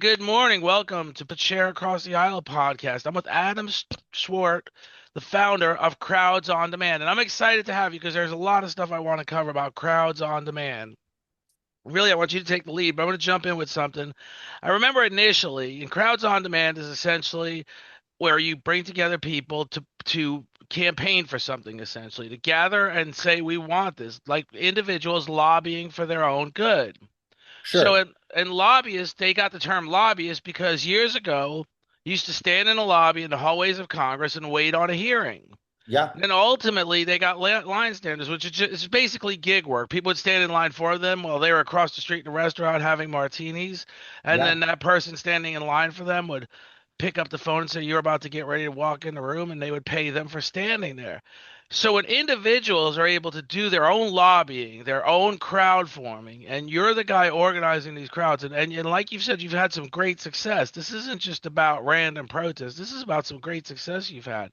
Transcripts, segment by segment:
good morning. Welcome to Share Across the Aisle podcast. I'm with Adam Swart, the founder of Crowds on Demand. And I'm excited to have you because there's a lot of stuff I want to cover about Crowds on Demand. Really, I want you to take the lead, but I'm going to jump in with something. I remember initially, and Crowds on Demand is essentially where you bring together people to campaign for something, essentially, to gather and say, we want this, like individuals lobbying for their own good. So Sure. in lobbyists, they got the term lobbyist because years ago, you used to stand in a lobby in the hallways of Congress and wait on a hearing. Yeah. And then ultimately, they got line standers, which is basically gig work. People would stand in line for them while they were across the street in a restaurant having martinis, and Yeah. then that person standing in line for them would pick up the phone and say, "You're about to get ready to walk in the room," and they would pay them for standing there. So when individuals are able to do their own lobbying, their own crowd forming, and you're the guy organizing these crowds, and like you've said, you've had some great success. This isn't just about random protests. This is about some great success you've had.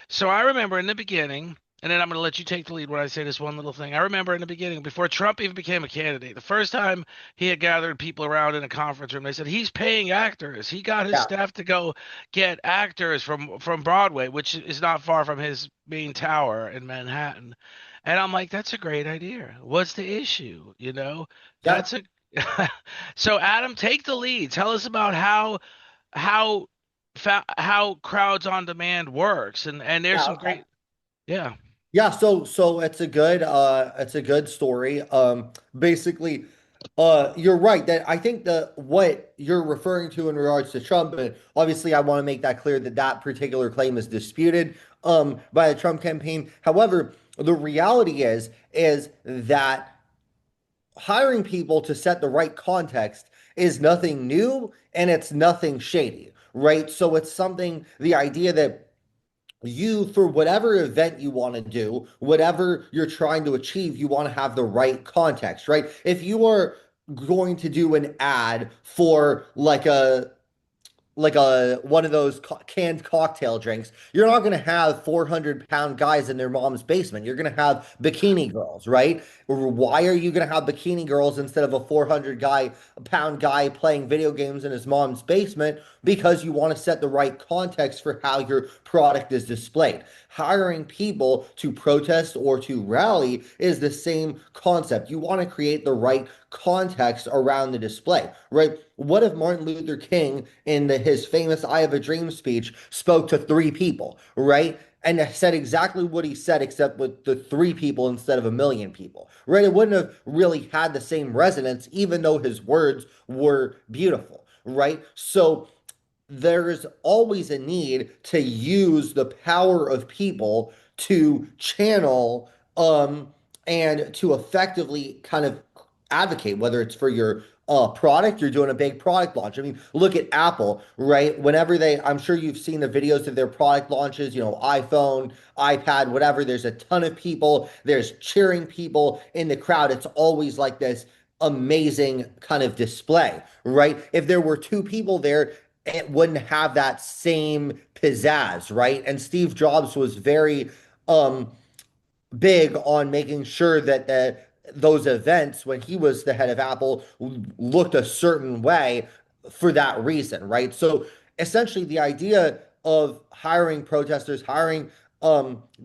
So I remember in the beginning, and then I'm going to let you take the lead when I say this one little thing. I remember in the beginning, before Trump even became a candidate, the first time he had gathered people around in a conference room, they said he's paying actors. He got his Yeah. staff to go get actors from Broadway, which is not far from his main tower in Manhattan. And I'm like, that's a great idea. What's the issue? Yeah. That's a so Adam, take the lead. Tell us about how how crowds on demand works, and there's Yeah. some Okay. great. Yeah. Yeah. So it's a good story. Basically, you're right that I think the what you're referring to in regards to Trump, and obviously I want to make that clear that that particular claim is disputed by the Trump campaign. However, the reality is that hiring people to set the right context is nothing new and it's nothing shady, right? So it's something, the idea that you, for whatever event you want to do, whatever you're trying to achieve, you want to have the right context, right? If you are going to do an ad for like a one of those canned cocktail drinks, you're not going to have 400-pound guys in their mom's basement. You're going to have bikini girls, right? Why are you going to have bikini girls instead of a 400 pound guy playing video games in his mom's basement? Because you want to set the right context for how your product is displayed. Hiring people to protest or to rally is the same concept. You want to create the right context around the display, right? What if Martin Luther King, in his famous I Have a Dream speech, spoke to three people, right? And said exactly what he said, except with the three people instead of a million people, right? It wouldn't have really had the same resonance, even though his words were beautiful, right? So there's always a need to use the power of people to channel and to effectively kind of advocate, whether it's for your product, you're doing a big product launch. I mean, look at Apple, right? Whenever I'm sure you've seen the videos of their product launches, iPhone, iPad, whatever. There's a ton of people, there's cheering people in the crowd. It's always like this amazing kind of display, right? If there were two people there, it wouldn't have that same pizzazz, right? And Steve Jobs was very um big on making sure that those events when he was the head of Apple looked a certain way for that reason, right? So essentially, the idea of hiring protesters, hiring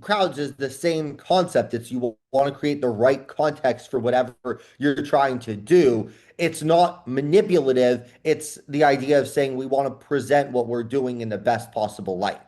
crowds is the same concept. It's you want to create the right context for whatever you're trying to do. It's not manipulative. It's the idea of saying we want to present what we're doing in the best possible light.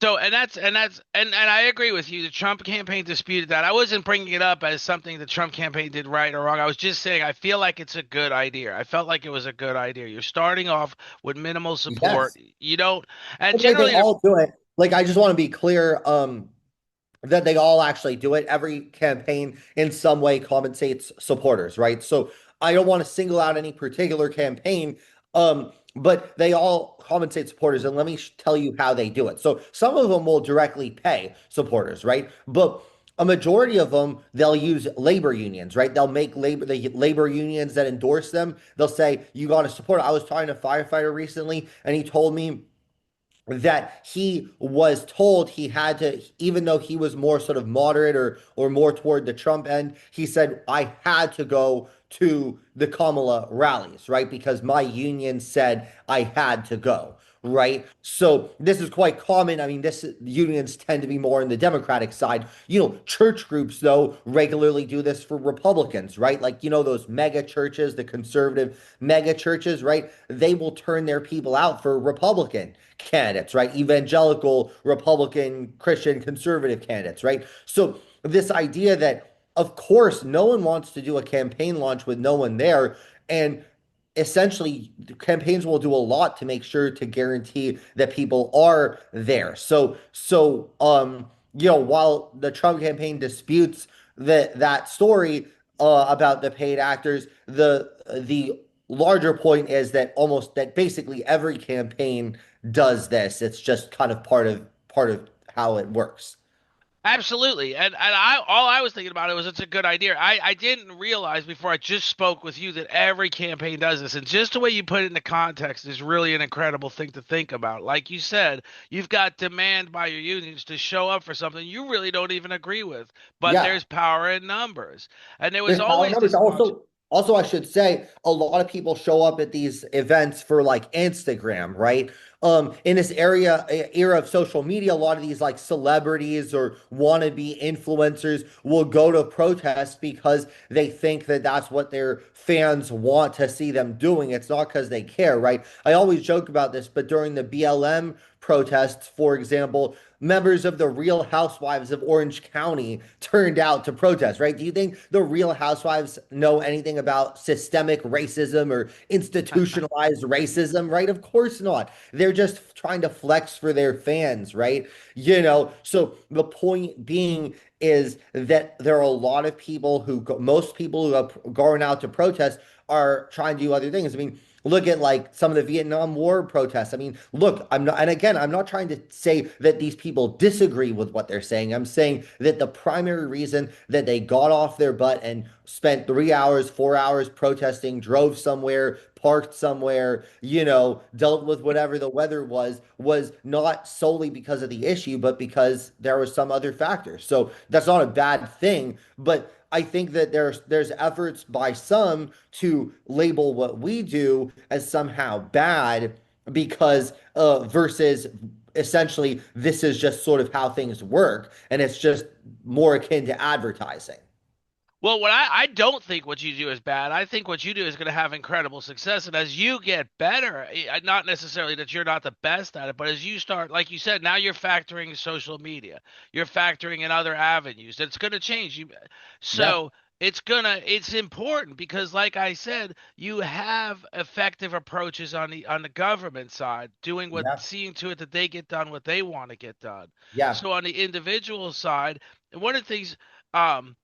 So and I agree with you. The Trump campaign disputed that. I wasn't bringing it up as something the Trump campaign did right or wrong. I was just saying I feel like it's a good idea. I felt like it was a good idea. You're starting off with minimal support. Yes. You don't, and Okay, they generally all do it. Like, I just want to be clear, that they all actually do it. Every campaign in some way compensates supporters, right? So I don't want to single out any particular campaign, but they all compensate supporters. And let me tell you how they do it. So some of them will directly pay supporters, right? But a majority of them, they'll use labor unions, right? They'll make the labor unions that endorse them. They'll say, you got to support. I was talking to a firefighter recently, and he told me that he was told he had to, even though he was more sort of moderate or more toward the Trump end, he said, I had to go to the Kamala rallies, right? Because my union said I had to go, right? So this is quite common. I mean, this unions tend to be more in the Democratic side. Church groups though regularly do this for Republicans, right? Like, those mega churches, the conservative mega churches, right? They will turn their people out for Republican candidates, right? Evangelical, Republican, Christian, conservative candidates, right? So this idea that, of course, no one wants to do a campaign launch with no one there. And essentially, campaigns will do a lot to make sure to guarantee that people are there. While the Trump campaign disputes that story about the paid actors, the larger point is that basically every campaign does this. It's just kind of part of how it works. Absolutely. And I all I was thinking about it was it's a good idea. I didn't realize before I just spoke with you that every campaign does this. And just the way you put it into context is really an incredible thing to think about. Like you said, you've got demand by your unions to show up for something you really don't even agree with. But Yeah. there's power in numbers. And there was There's power in always numbers. this launch. Also, I should say a lot of people show up at these events for like Instagram, right? In this era of social media, a lot of these like celebrities or wannabe influencers will go to protests because they think that that's what their fans want to see them doing. It's not because they care, right? I always joke about this, but during the BLM protests, for example, members of the Real Housewives of Orange County turned out to protest, right? Do you think the Real Housewives know anything about systemic racism or institutionalized racism, right? Of course not. They're just trying to flex for their fans, right? So the point being is that there are a lot of people most people who are going out to protest are trying to do other things. I mean, look at like some of the Vietnam War protests. I mean, look, I'm not trying to say that these people disagree with what they're saying. I'm saying that the primary reason that they got off their butt and spent 3 hours, 4 hours protesting, drove somewhere, parked somewhere, dealt with whatever the weather was not solely because of the issue, but because there was some other factor. So that's not a bad thing, but I think that there's efforts by some to label what we do as somehow bad because versus essentially this is just sort of how things work and it's just more akin to advertising. Well, I don't think what you do is bad. I think what you do is going to have incredible success. And as you get better, not necessarily that you're not the best at it, but as you start, like you said, now you're factoring social media, you're factoring in other avenues. It's going to change. Yeah, So it's important because, like I said, you have effective approaches on the government side, yeah, seeing to it that they get done what they want to get done. yeah, So on the individual side, one of the things. Um,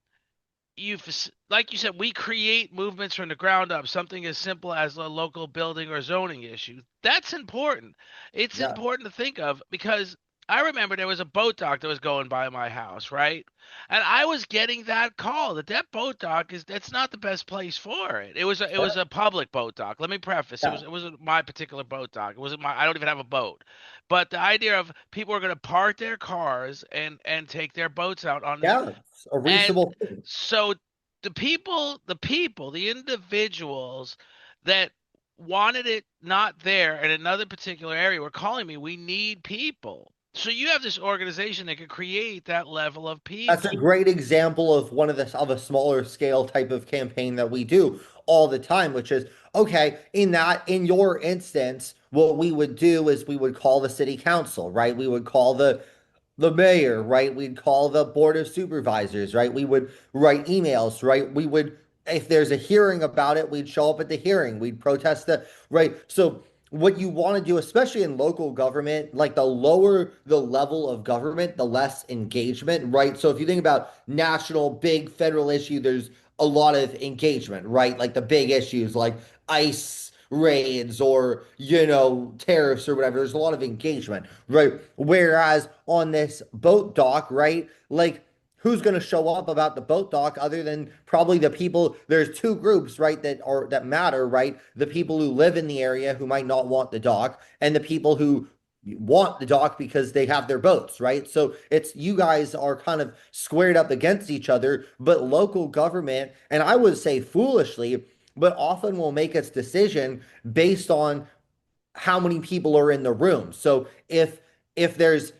like you said, we create movements from the ground up, something as simple as a local building or zoning issue. That's important. It's yeah, important to think of because I remember there was a boat dock that was going by my house, right? And I was getting that call that boat dock is that's not the best place for it. It was a public boat dock. Let me preface. yeah, It wasn't my particular boat dock. It wasn't my I don't even have a boat. But the idea of people are going to park their cars and take their boats out on this, yeah. It's a and reasonable thing. so the individuals that wanted it not there in another particular area were calling me. We need people. So you have this organization that could create that level of That's a people. great example of one of a smaller scale type of campaign that we do all the time, which is okay, in your instance, what we would do is we would call the city council, right? We would call the mayor, right? We'd call the board of supervisors, right? We would write emails, right? If there's a hearing about it, we'd show up at the hearing. We'd protest right? So what you want to do, especially in local government, like the lower the level of government, the less engagement, right? So if you think about national, big federal issue, there's a lot of engagement, right? Like the big issues like ICE raids or, tariffs or whatever. There's a lot of engagement, right? Whereas on this boat dock, right? Like who's going to show up about the boat dock other than probably the people? There's two groups, right, that matter, right? The people who live in the area who might not want the dock and the people who want the dock because they have their boats, right? So it's you guys are kind of squared up against each other, but local government, and I would say foolishly, but often will make its decision based on how many people are in the room. So if there's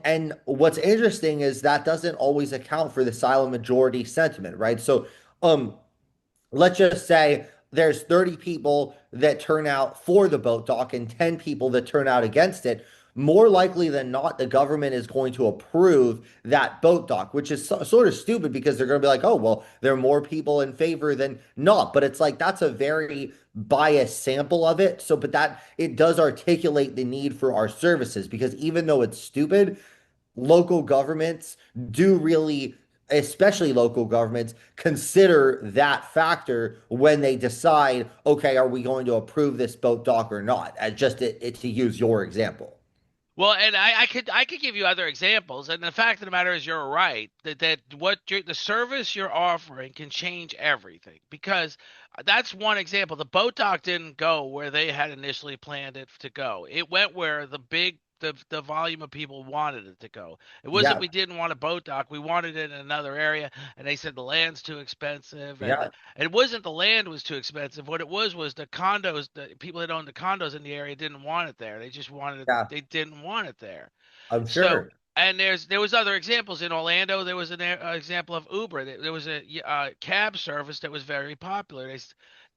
and what's interesting is that doesn't always account for the silent majority sentiment, right? So um let's just say there's 30 people that turn out for the boat dock and 10 people that turn out against it. More likely than not, the government is going to approve that boat dock, which is sort of stupid because they're going to be like, oh, well, there are more people in favor than not. But it's like that's a very biased sample of it. So, but that it does articulate the need for our services because even though it's stupid, local governments do really, especially local governments, consider that factor when they decide, okay, are we going to approve this boat dock or not? As just to use your example. Well, and I could give you other examples, and the fact of the matter is you're right that the service you're offering can change everything because that's one example. The boat dock didn't go where they had initially planned it to go. It went where the volume of people wanted it to go. It wasn't Yeah, we didn't want a boat dock. We wanted it in another area, and they said the land's too expensive, and yeah, it wasn't the land was too expensive. What it was the condos, the people that owned the condos in the area didn't want it there. They just wanted it, yeah, they didn't want it there. I'm So, sure. and there was other examples in Orlando. There was an example of Uber. There was a cab service that was very popular.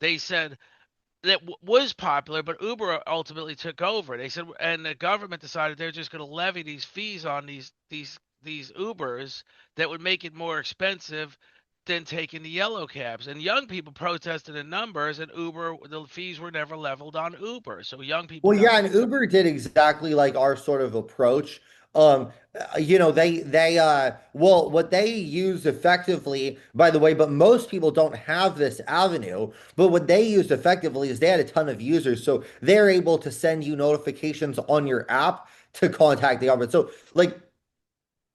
They said that was popular, but Uber ultimately took over. They said, and the government decided they're just going to levy these fees on these Ubers that would make it more expensive than taking the yellow cabs. And young people protested in numbers, and Uber the fees were never leveled on Uber. So young people Well, got yeah, and Uber did exactly like our sort of approach. Um, well, what they use effectively, by the way, but most people don't have this avenue. But what they used effectively is they had a ton of users, so they're able to send you notifications on your app to contact the government. So, like,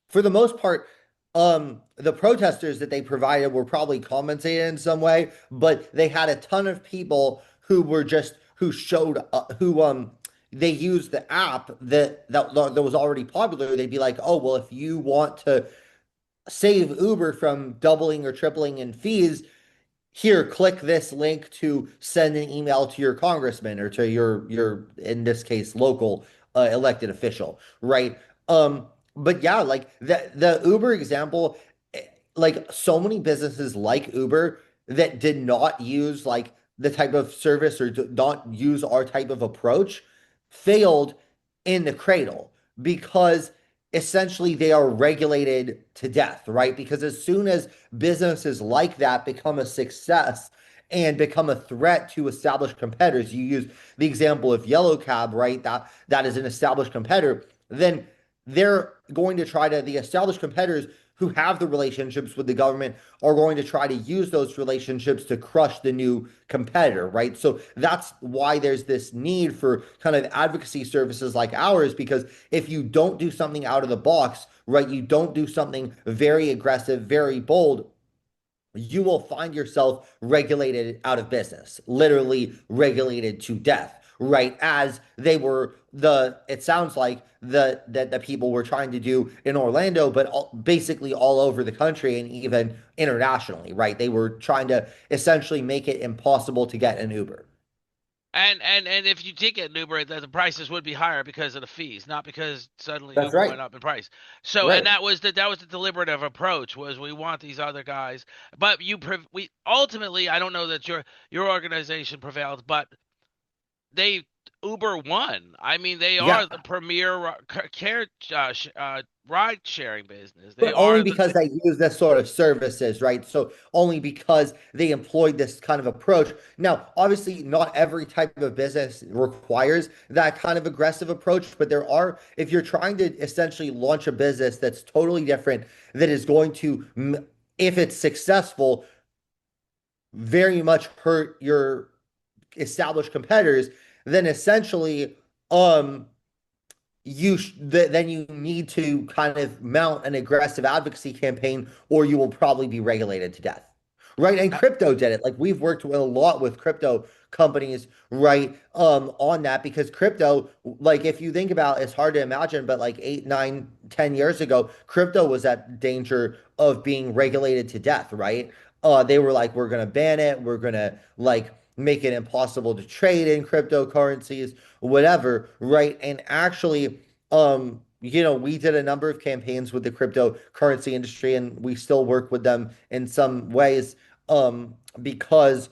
for the most part, the protesters that they provided were probably compensated in some way, but they had a ton of people who were just who showed who they used the app that was already popular. They'd be like, oh well, if you want to save Uber from doubling or tripling in fees, here, click this link to send an email to your congressman or to your in this case local elected official, right? But yeah, like the Uber example, like so many businesses like Uber that did not use like the type of service or do not use our type of approach failed in the cradle because essentially they are regulated to death, right? Because as soon as businesses like that become a success and become a threat to established competitors, you use the example of Yellow Cab, right? That is an established competitor, then they're going to try to the established competitors who have the relationships with the government are going to try to use those relationships to crush the new competitor, right? So that's why there's this need for kind of advocacy services like ours, because if you don't do something out of the box, right, you don't do something very aggressive, very bold, you will find yourself regulated out of business, literally regulated to death, right? As they were it sounds like the people were trying to do in Orlando, but basically all over the country and even internationally, right? They were trying to essentially make it impossible to get an Uber. and if you did get an Uber, the prices would be higher because of the fees, not because suddenly That's Uber right. went up in price. So, and Right. that was the deliberative approach was we want these other guys, but we ultimately I don't know that your organization prevailed, but they Uber won. I mean, they Yeah. are the premier care ride sharing business. They But only are the because they use this sort of services, right? So only because they employed this kind of approach. Now, obviously, not every type of business requires that kind of aggressive approach, but there are, if you're trying to essentially launch a business that's totally different, that is going to, if it's successful, very much hurt your established competitors, then essentially, um, then you need to kind of mount an aggressive advocacy campaign or you will probably be regulated to death, right? And crypto did it. Like we've worked a lot with crypto companies, right? On that because crypto, like if you think about, it's hard to imagine, but like 8, 9, 10 years ago, crypto was at danger of being regulated to death, right? They were like, we're gonna ban it, we're gonna like make it impossible to trade in cryptocurrencies, whatever, right? And actually, we did a number of campaigns with the cryptocurrency industry, and we still work with them in some ways, because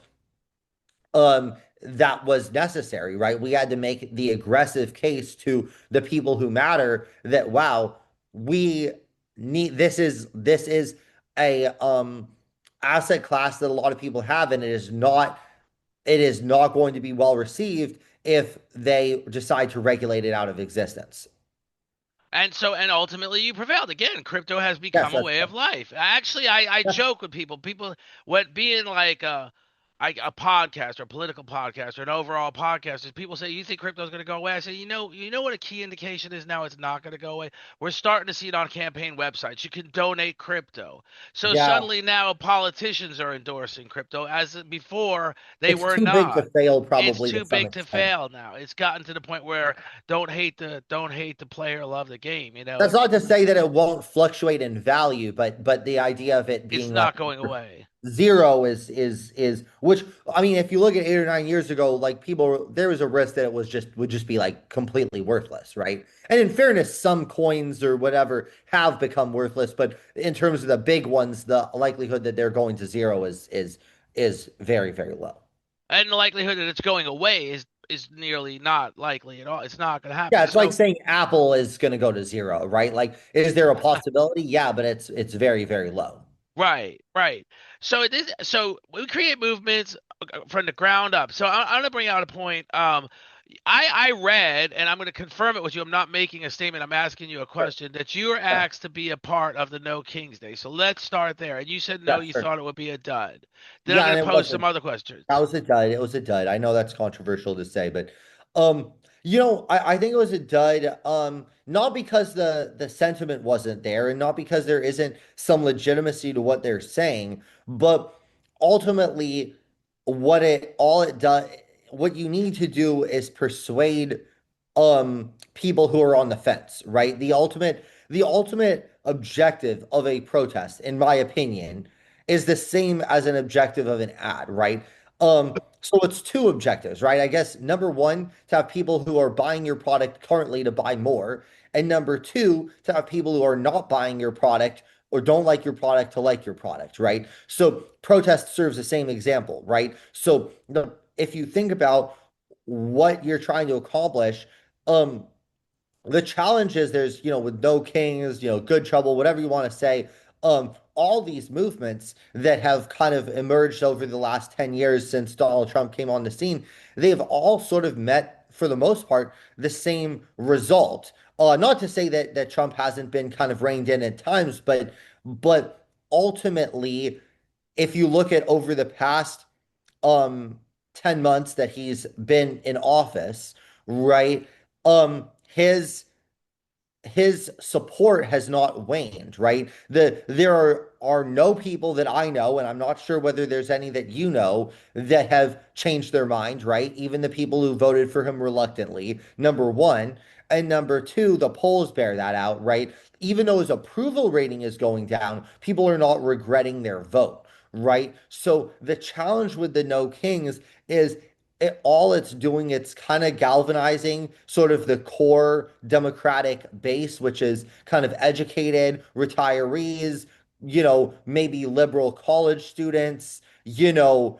that was necessary, right? We had to make the aggressive case to the people who matter that wow, we need this is a asset class that a lot of people have, and it is not going to be well received if they decide to regulate it out of existence. And ultimately you prevailed. Again, crypto has Yes, become a that's way of life. Actually, I joke with people. People what being like a podcast or a political podcast or an overall podcast is people say, you think crypto is going to go away? I say, you know what a key indication is now it's not going to go away? We're starting to see it on campaign websites. You can donate crypto. So yeah. suddenly now politicians are endorsing crypto as before they It's were too big to not. fail, It's probably to too some big to extent. fail now. It's gotten to the point where don't hate the player, love the game. That's not to say that it won't fluctuate in value, but the idea of it It's being like not going away. zero is which I mean, if you look at 8 or 9 years ago, like people, there was a risk that it would just be like completely worthless, right? And in fairness, some coins or whatever have become worthless, but in terms of the big ones, the likelihood that they're going to zero is very, very low. And the likelihood that it's going away is nearly not likely at all. It's not going to Yeah, happen. it's like So saying Apple is going to go to zero, right? Like, is there a possibility? Yeah, but it's very, very low. right, right. So we create movements from the ground up. So I'm going to bring out a point. I read, and I'm going to confirm it with you. I'm not making a statement. I'm asking you a Sure. question that you were Yeah, asked to be a part of the No Kings Day. So let's start there. And you said no, yeah, you sure. thought it would be a dud. Then I'm Yeah, going and to it pose some wasn't. other questions. That was a dud. It was a dud. I know that's controversial to say, but um, I think it was a dud. Not because the sentiment wasn't there, and not because there isn't some legitimacy to what they're saying, but ultimately, all it does, what you need to do is persuade people who are on the fence, right? The ultimate objective of a protest, in my opinion, is the same as an objective of an ad, right? So it's two objectives, right? I guess number one, to have people who are buying your product currently to buy more, and number two, to have people who are not buying your product or don't like your product to like your product, right? So protest serves the same example, right? So if you think about what you're trying to accomplish, um, the challenge is with no kings, good trouble, whatever you want to say, all these movements that have kind of emerged over the last 10 years since Donald Trump came on the scene, they've all sort of met, for the most part, the same result. Not to say that Trump hasn't been kind of reined in at times, but ultimately, if you look at over the past um 10 months that he's been in office, right? His support has not waned, right? There are no people that I know, and I'm not sure whether there's any that you know that have changed their mind, right? Even the people who voted for him reluctantly, number one. And number two, the polls bear that out, right? Even though his approval rating is going down, people are not regretting their vote, right? So the challenge with the No Kings is all it's doing, it's kind of galvanizing sort of the core Democratic base, which is kind of educated retirees, maybe liberal college students, young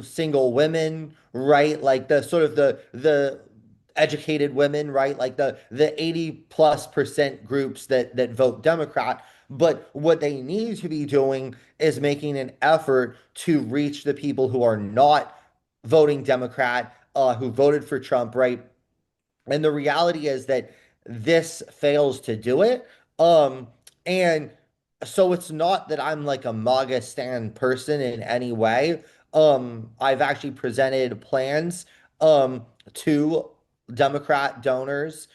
single women, right? Like the sort of the educated women, right? Like the 80+% groups that vote Democrat. But what they need to be doing is making an effort to reach the people who are not voting Democrat, who voted for Trump, right? And the reality is that this fails to do it. And so it's not that I'm like a MAGA stand person in any way. I've actually presented plans to Democrat donors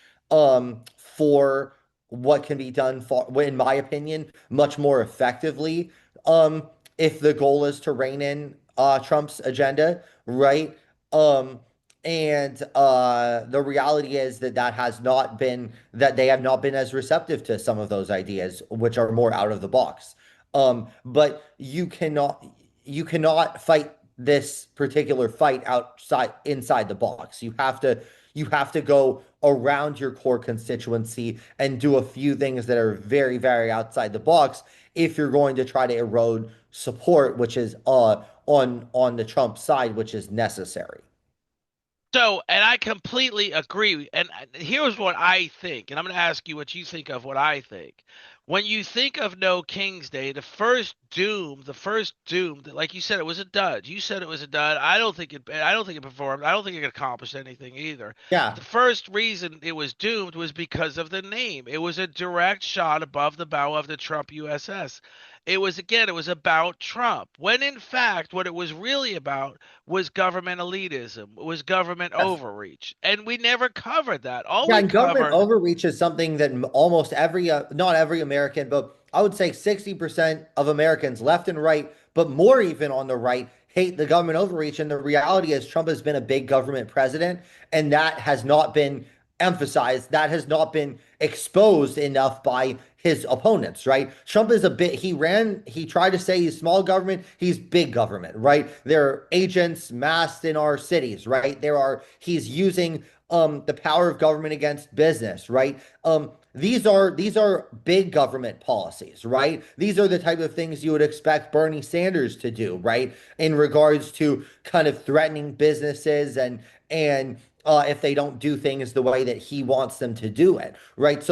for what can be done for, in my opinion, much more effectively. Um, if the goal is to rein in Trump's agenda, right? Um, and the reality is that that they have not been as receptive to some of those ideas, which are more out of the box. But you cannot fight this particular fight inside the box. You have to go around your core constituency and do a few things that are very, very outside the box if you're going to try to erode support, which is on the Trump side, which is necessary. So, and I completely agree. And here's what I think, and I'm going to ask you what you think of what I think. When you think of No King's Day, the first doom, that, like you said, it was a dud. You said it was a dud. I don't think it performed. I don't think it accomplished anything either. Yeah. The first reason it was doomed was because of the name. It was a direct shot above the bow of the Trump USS. It was about Trump. When in fact, what it was really about was government elitism, was government Yes. overreach. And we never covered that. All Yeah, we and government covered, overreach is something that almost not every American, but I would say 60% of Americans, left and right, but more even on the right, hate the government overreach. And the reality is, Trump has been a big government president, and that has not been emphasized, that has not been exposed enough by his opponents, right? Trump is he tried to say he's small government, he's big government, right? There are agents massed in our cities, right? He's using the power of government against business, right? These are big government policies, right? These are the type of things you would expect Bernie Sanders to do, right? In regards to kind of threatening businesses and if they don't do things the way that he wants them to do it, right?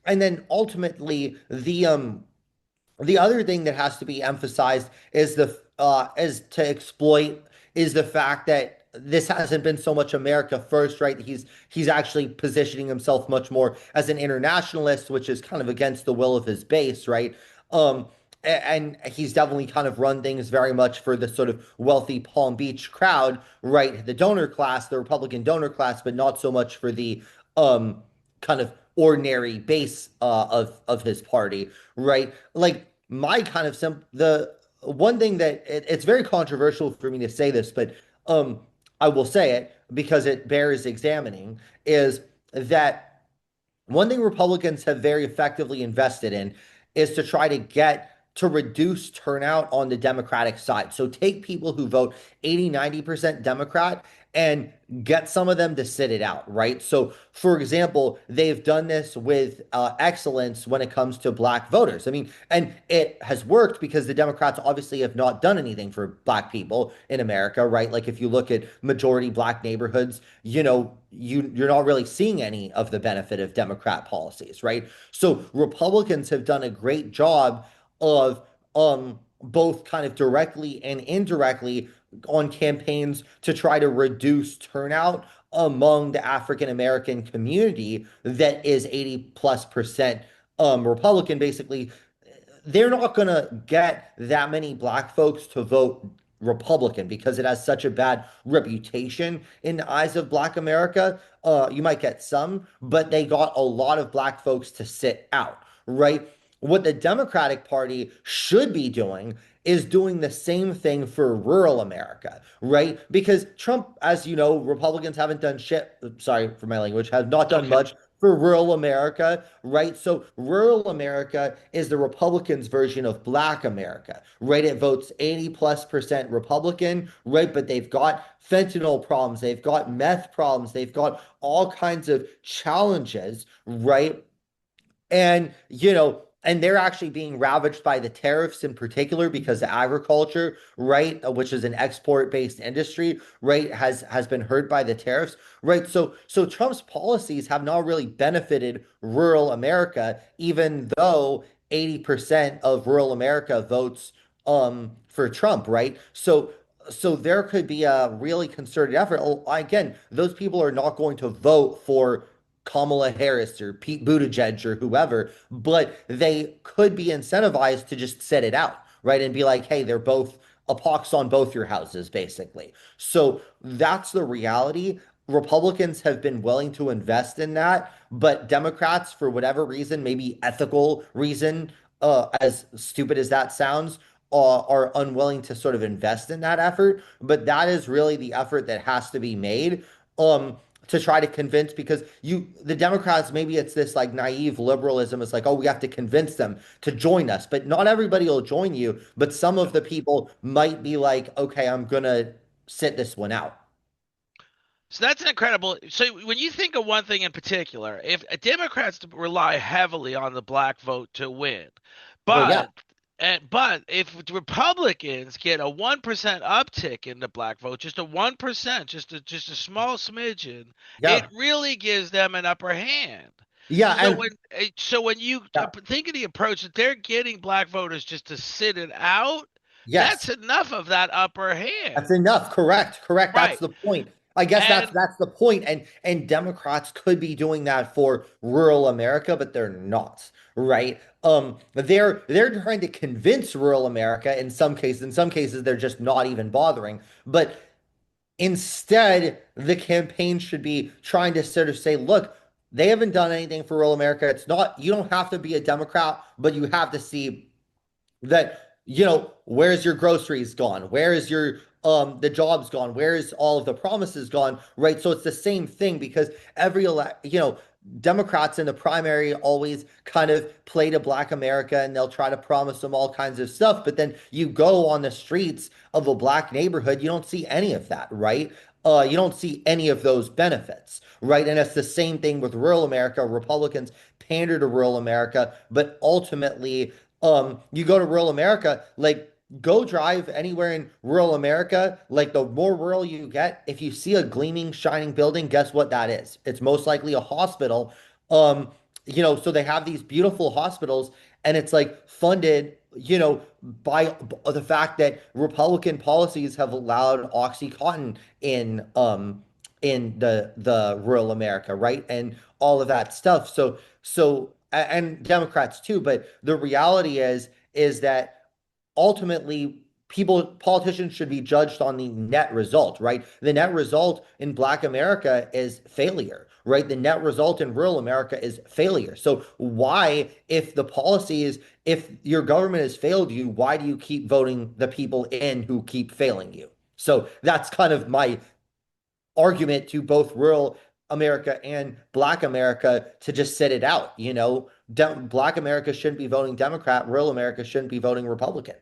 And then ultimately the other thing that has to be emphasized is to exploit is the fact that this hasn't been so much America first, right? He's actually positioning himself much more as an internationalist, which is kind of against the will of his base, right? Um, and he's definitely kind of run things very much for the sort of wealthy Palm Beach crowd, right? The donor class, the Republican donor class, but not so much for the um kind of ordinary base of his party, right? Like my kind of the one thing that it's very controversial for me to say this, but um I will say it because it bears examining, is that one thing Republicans have very effectively invested in is to try to get to reduce turnout on the Democratic side. So take people who vote 80, 90% Democrat and get some of them to sit it out, right? So, for example, they've done this with excellence when it comes to black voters. I mean, and it has worked because the Democrats obviously have not done anything for black people in America, right? Like if you look at majority black neighborhoods, you're not really seeing any of the benefit of Democrat policies, right? So Republicans have done a great job of both kind of directly and indirectly on campaigns to try to reduce turnout among the African American community that is 80 plus percent Republican. Basically, they're not going to get that many black folks to vote Republican because it has such a bad reputation in the eyes of Black America. You might get some, but they got a lot of black folks to sit out, right? What the Democratic Party should be doing is doing the same thing for rural America, right? Because Trump, as you know, Republicans haven't done shit. Sorry for my language, have not it's done okay. much for rural America, right? So rural America is the Republicans' version of Black America, right? It votes 80 plus percent Republican, right? But they've got fentanyl problems, they've got meth problems, they've got all kinds of challenges, right? And they're actually being ravaged by the tariffs in particular because agriculture, right, which is an export-based industry, right, has been hurt by the tariffs, right? So Trump's policies have not really benefited rural America, even though 80% of rural America votes for Trump, right? So there could be a really concerted effort. Again, those people are not going to vote for Kamala Harris or Pete Buttigieg or whoever, but they could be incentivized to just sit it out, right? And be like, hey, they're both a pox on both your houses, basically. So that's the reality. Republicans have been willing to invest in that, but Democrats, for whatever reason, maybe ethical reason, as stupid as that sounds, are unwilling to sort of invest in that effort, but that is really the effort that has to be made to try to convince because the Democrats, maybe it's this like naive liberalism. It's like, oh, we have to convince them to join us, but not everybody will join you. But some of the people might be like, okay, I'm gonna sit this one out. So that's an incredible. So when you think of one thing in particular, if Democrats rely heavily on the black vote to win, Well, yeah, but but if Republicans get a 1% uptick in the black vote, just a 1%, just a small smidgen, it yeah, really gives them an upper hand. yeah, So and when you yeah, think of the approach that they're getting black voters just to sit it out, yes. that's enough of that upper hand, That's enough. Correct. Correct. That's right? the point. I guess that's And that's the point. And Democrats could be doing that for rural America, but they're not, right? They're trying to convince rural America in some cases. In some cases, they're just not even bothering. But instead, the campaign should be trying to sort of say, look, they haven't done anything for rural America. It's not, you don't have to be a Democrat, but you have to see that where's your groceries gone, where is your the jobs gone, where's all of the promises gone, right? So it's the same thing because Democrats in the primary always kind of play to black America and they'll try to promise them all kinds of stuff, but then you go on the streets of a black neighborhood, you don't see any of that, right? You don't see any of those benefits, right? And it's the same thing with rural America. Republicans pander to rural America, but ultimately you go to rural America, like go drive anywhere in rural America, like the more rural you get, if you see a gleaming, shining building, guess what that is? It's most likely a hospital. Um, so they have these beautiful hospitals, and it's like funded, by the fact that Republican policies have allowed OxyContin in the rural America, right? And all of that stuff. And Democrats too, but the reality is that ultimately politicians should be judged on the net result, right? The net result in black America is failure, right? The net result in rural America is failure. So why, if the policy is, if your government has failed you, why do you keep voting the people in who keep failing you? So that's kind of my argument to both rural America and Black America to just sit it out. Black America shouldn't be voting Democrat, rural America shouldn't be voting Republican.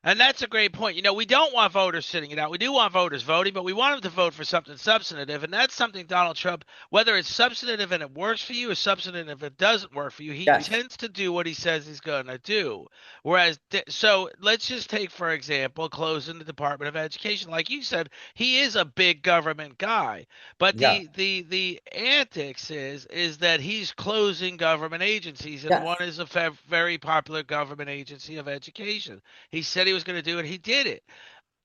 that's a great point. We don't want voters sitting it out. We do want voters voting, but we want them to vote for something substantive. And that's something Donald Trump, whether it's substantive and it works for you or substantive if it doesn't work for you, he Yes. tends to do what he says he's going to do. So let's just take, for example, closing the Department of Education. Like you said, he is a big government guy. But Yeah. the antics is that he's closing government agencies, and one Yes. is a very popular government agency of education. He said he was going to do it. He did it.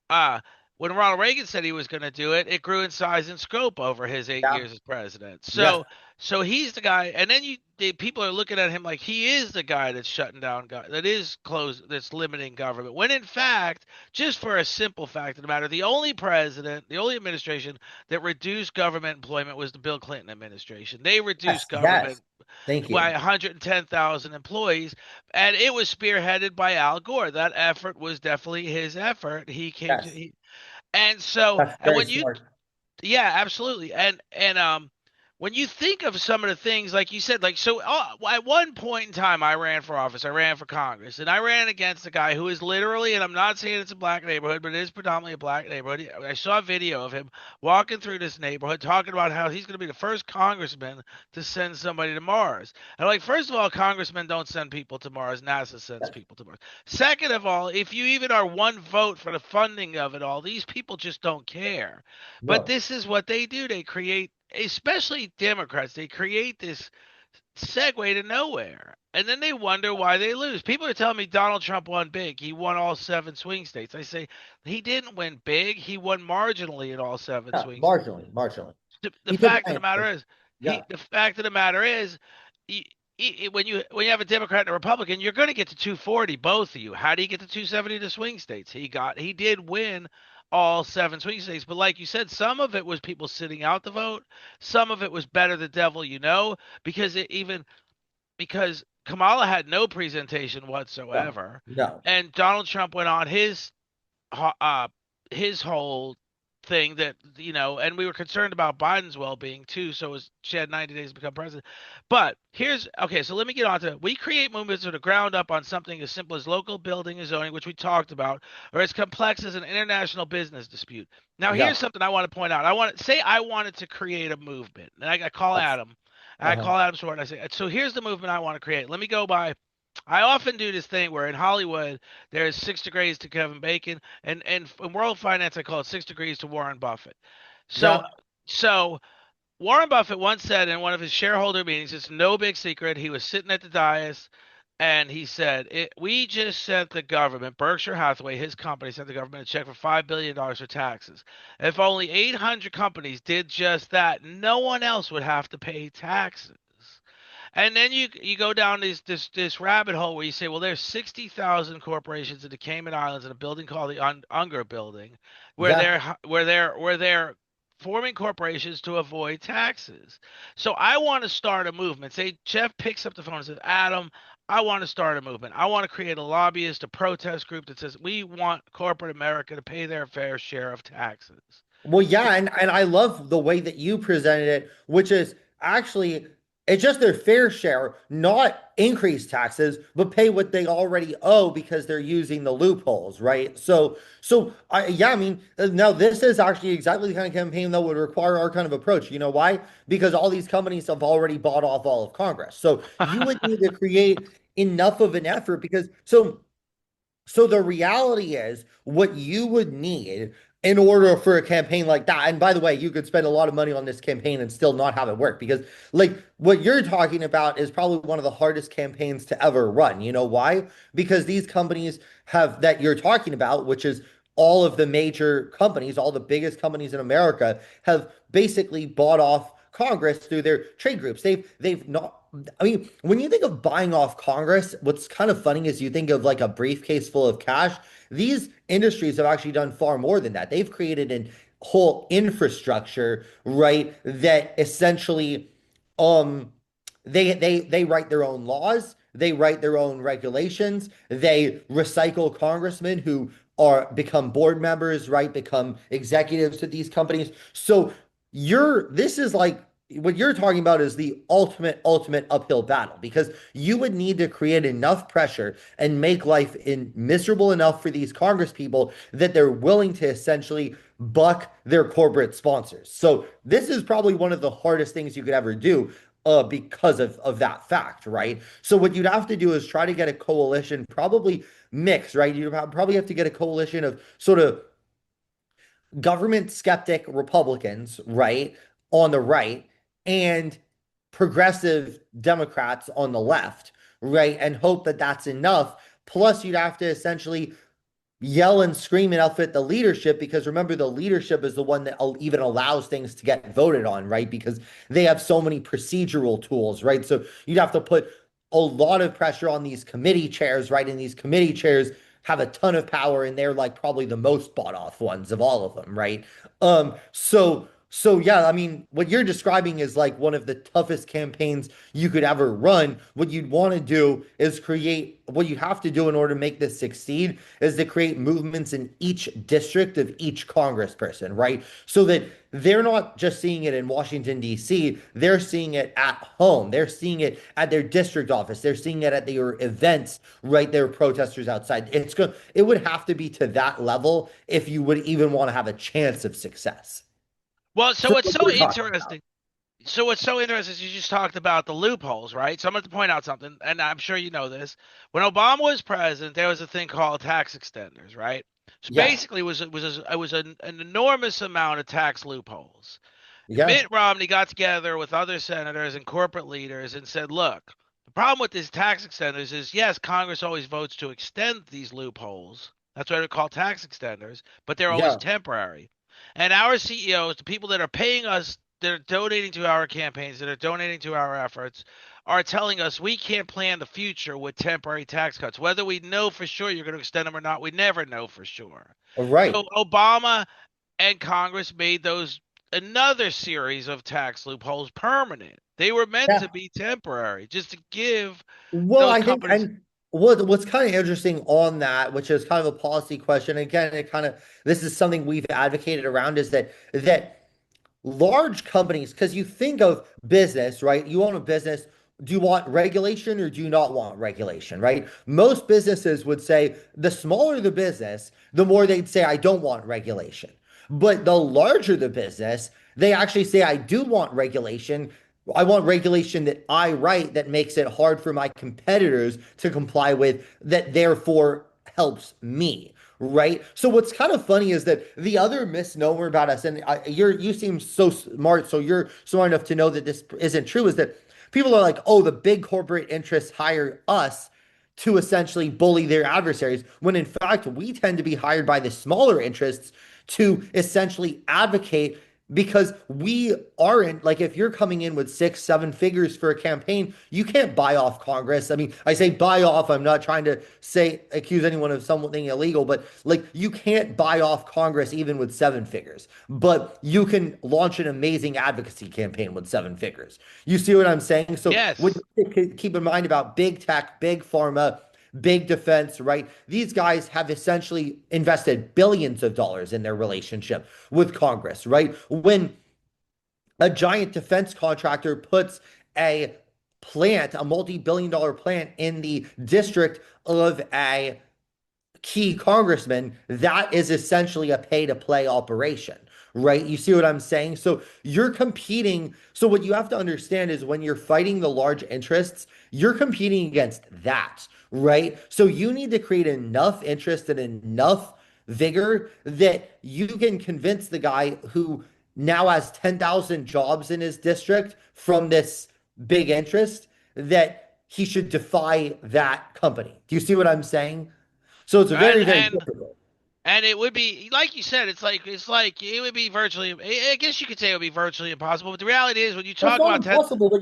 Uh, when Ronald Reagan said he was going to do it, it grew in size and scope over his 8 years Yeah. as president. Yes. So he's the guy, and then the people are looking at him like he is the guy that's shutting down, that is closed, that's limiting government. When in fact, just for a simple fact of the matter, the only president, the only administration that reduced government employment was the Bill Clinton administration. They Yes. reduced Yes. government Thank by you. 110,000 employees, and it was spearheaded by Al Gore. That effort was definitely his effort. He came to Yes. he, and so That's and very when you smart. yeah, absolutely. And when you think of some of the things like you said, like so, at one point in time, I ran for office. I ran for Congress, and I ran against a guy who is literally, and I'm not saying it's a black neighborhood, but it is predominantly a black neighborhood. I saw a video of him walking through this neighborhood, talking about how he's going to be the first congressman to send somebody to Mars. And like, first of all, congressmen don't send people to Mars. NASA sends Yes. people to Mars. Second of all, if you even are one vote for the funding of it all, these people just don't care. But No. this is what they do. They create, especially Democrats, they create this segue to nowhere. And then they wonder why they lose. People are telling me Donald Trump won big. He won all seven swing states. I say he didn't win big. He won marginally in all seven Yeah. swing states. Marginally. Marginally. The He took fact of the matter landslide. is, Yeah. the fact of the matter is, when you have a Democrat and a Republican, you're going to get to 240, both of you. How do you get to 270 to swing states? He did win all seven swing states, but like you said, some of it was people sitting out the vote. Some of it was better the devil you know, because it even because Kamala had no presentation No, whatsoever, no. and Donald Trump went on uh his whole thing that, and we were concerned about Biden's well-being too. So she had 90 days to become president. But here's okay. So let me get on to it. We create movements from the ground up on something as simple as local building and zoning, which we talked about, or as complex as an international business dispute. Now, here's Yeah. something I want to point out. I wanted to create a movement, and I call Yes. Adam. I Uh-huh. call Adam Swart and I say, so here's the movement I want to create. Let me go by. I often do this thing where in Hollywood there's 6 degrees to Kevin Bacon, and in world finance I call it 6 degrees to Warren Buffett. So Yeah. so Warren Buffett once said in one of his shareholder meetings, it's no big secret. He was sitting at the dais and he said, "We just sent the government, Berkshire Hathaway, his company, sent the government a check for $5 billion for taxes. If only 800 companies did just that, no one else would have to pay taxes." And then you go down this rabbit hole where you say, well, there's 60,000 corporations in the Cayman Islands in a building called the Unger Building, where Yeah. they're forming corporations to avoid taxes. So I want to start a movement. Say Jeff picks up the phone and says, Adam, I want to start a movement. I want to create a lobbyist, a protest group that says we want corporate America to pay their fair share of taxes. Well, yeah, and I love the way that you presented it, which is actually it's just their fair share, not increase taxes, but pay what they already owe because they're using the loopholes, right? I mean, now this is actually exactly the kind of campaign that would require our kind of approach. You know why? Because all these companies have already bought off all of Congress. So you would need to create enough of an effort because so the reality is what you would need in order for a campaign like that. And by the way, you could spend a lot of money on this campaign and still not have it work because like what you're talking about is probably one of the hardest campaigns to ever run. You know why? Because these companies have that you're talking about, which is all of the major companies, all the biggest companies in America have basically bought off Congress through their trade groups. They've not I mean, when you think of buying off Congress, what's kind of funny is you think of like a briefcase full of cash. These industries have actually done far more than that. They've created a whole infrastructure, right, that essentially um they write their own laws, they write their own regulations, they recycle congressmen who are become board members, right, become executives at these companies. So you're this is like what you're talking about is the ultimate uphill battle because you would need to create enough pressure and make life miserable enough for these Congress people that they're willing to essentially buck their corporate sponsors. So this is probably one of the hardest things you could ever do because of that fact, right? So what you'd have to do is try to get a coalition, probably mixed, right? You'd probably have to get a coalition of sort of government skeptic Republicans, right, on the right, and progressive Democrats on the left, right, and hope that that's enough. Plus, you'd have to essentially yell and scream and outfit the leadership because remember, the leadership is the one that even allows things to get voted on, right? Because they have so many procedural tools, right? So you'd have to put a lot of pressure on these committee chairs, right? And these committee chairs have a ton of power and they're like probably the most bought off ones of all of them, right? So yeah, I mean, what you're describing is like one of the toughest campaigns you could ever run. What you'd want to do is create what you have to do in order to make this succeed is to create movements in each district of each congressperson, right? So that they're not just seeing it in Washington, D.C., they're seeing it at home. They're seeing it at their district office. They're seeing it at their events, right? There are protesters outside. It would have to be to that level if you would even want to have a chance of success. Well, so For what's what so you're talking about. interesting So what's so interesting is you just talked about the loopholes, right? So I'm going to point out something, and I'm sure you know this. When Obama was president, there was a thing called tax extenders, right? So Yeah. basically, it was an enormous amount of tax loopholes. Yeah. Mitt Romney got together with other senators and corporate leaders and said, "Look, the problem with these tax extenders is yes, Congress always votes to extend these loopholes. That's why they're called tax extenders, but they're always Yeah. temporary. And our CEOs, the people that are paying us, that are donating to our campaigns, that are donating to our efforts, are telling us we can't plan the future with temporary tax cuts. Whether we know for sure you're going to extend them or not, we never know for sure. Right. So Obama and Congress made those another series of tax loopholes permanent. They were meant to Yeah. be temporary, just to give Well, those I think, companies. and what's kind of interesting on that, which is kind of a policy question, again, it kind of this is something we've advocated around, is that large companies, because you think of business, right? You own a business. Do you want regulation or do you not want regulation, right? Most businesses would say the smaller the business, the more they'd say, I don't want regulation. But the larger the business, they actually say, I do want regulation. I want regulation that I write that makes it hard for my competitors to comply with, that therefore helps me. Right. So what's kind of funny is that the other misnomer about us, and you seem so smart, so you're smart enough to know that this isn't true, is that people are like, oh, the big corporate interests hire us to essentially bully their adversaries, when in fact we tend to be hired by the smaller interests to essentially advocate, because we aren't like, if you're coming in with six, seven figures for a campaign, you can't buy off Congress. I mean, I say buy off, I'm not trying to say accuse anyone of something illegal, but like you can't buy off Congress even with seven figures, but you can launch an amazing advocacy campaign with seven figures. You see what I'm saying? So what Yes. you keep in mind about big tech, big pharma, big defense, right? These guys have essentially invested billions of dollars in their relationship with Congress, right? When a giant defense contractor puts a a multi-billion dollar plant in the district of a key congressman, that is essentially a pay to play operation, right? You see what I'm saying? So you're competing. So what you have to understand is when you're fighting the large interests, you're competing against that, right? So you need to create enough interest and enough vigor that you can convince the guy who now has 10,000 jobs in his district from this big interest that he should defy that company. Do you see what I'm saying? So it's And very, very and difficult. and it would be like you said, it's like it would be virtually. I guess you could say it would be virtually impossible. But the reality is, when you Well, it's talk not about ten, impossible, but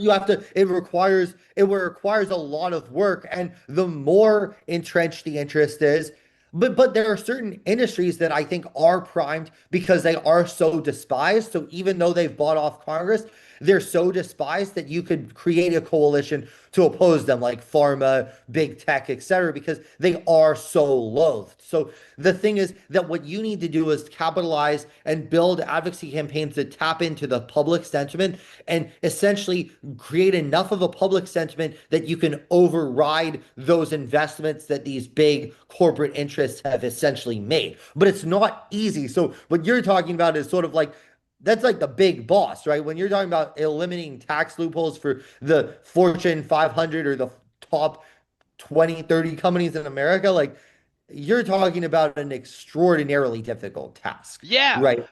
it requires a lot of work. And the more entrenched the interest is, but there are certain industries that I think are primed because they are so despised. So even though they've bought off Congress, they're so despised that you could create a coalition to oppose them, like pharma, big tech, etc., because they are so loathed. So the thing is that what you need to do is capitalize and build advocacy campaigns that tap into the public sentiment and essentially create enough of a public sentiment that you can override those investments that these big corporate interests have essentially made. But it's not easy. So what you're talking about is sort of like, that's like the big boss, right? When you're talking about eliminating tax loopholes for the Fortune 500 or the top 20, 30 companies in America, like you're talking about an extraordinarily difficult task, yeah. right?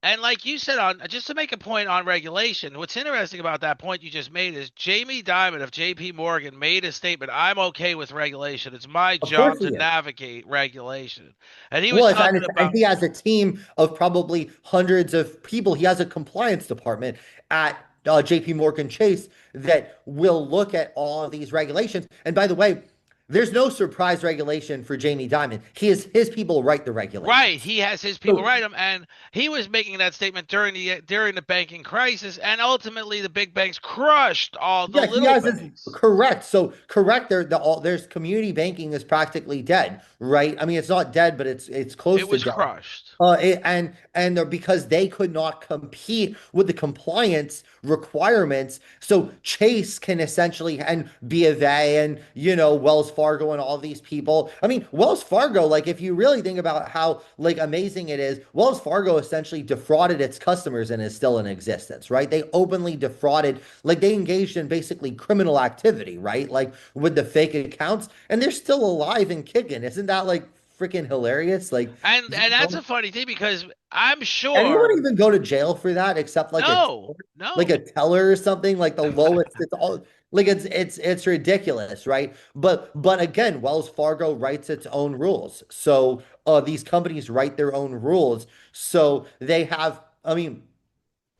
And like you said, on just to make a point on regulation, what's interesting about that point you just made is Jamie Dimon of J.P. Morgan made a statement. I'm okay with regulation. It's my Of course job he to is. navigate regulation. And he was Well, talking and about he has a team of probably hundreds of people. He has a compliance department at JP Morgan Chase that will look at all of these regulations. And by the way, there's no surprise regulation for Jamie Dimon. His people write the right. regulations. He has his people So write him, and he was making that statement during the banking crisis, and ultimately the big banks crushed all the yeah, he little has his banks. correct. So correct. There's community banking is practically dead, right? I mean, it's not dead, but it's It close to was dead. crushed. Because they could not compete with the compliance requirements, so Chase can essentially, and B of A and Wells Fargo and all these people. I mean, Wells Fargo, like if you really think about how like amazing it is, Wells Fargo essentially defrauded its customers and is still in existence, right? They openly defrauded, like they engaged in basically criminal activity, right? Like with the fake accounts, and they're still alive and kicking. Isn't that like freaking hilarious? Like. And that's a funny thing because I'm Anyone sure even go to jail for that except no, like a no. teller or something? Like the lowest, it's all like it's ridiculous, right? But again, Wells Fargo writes its own rules. So these companies write their own rules. So they have, I mean,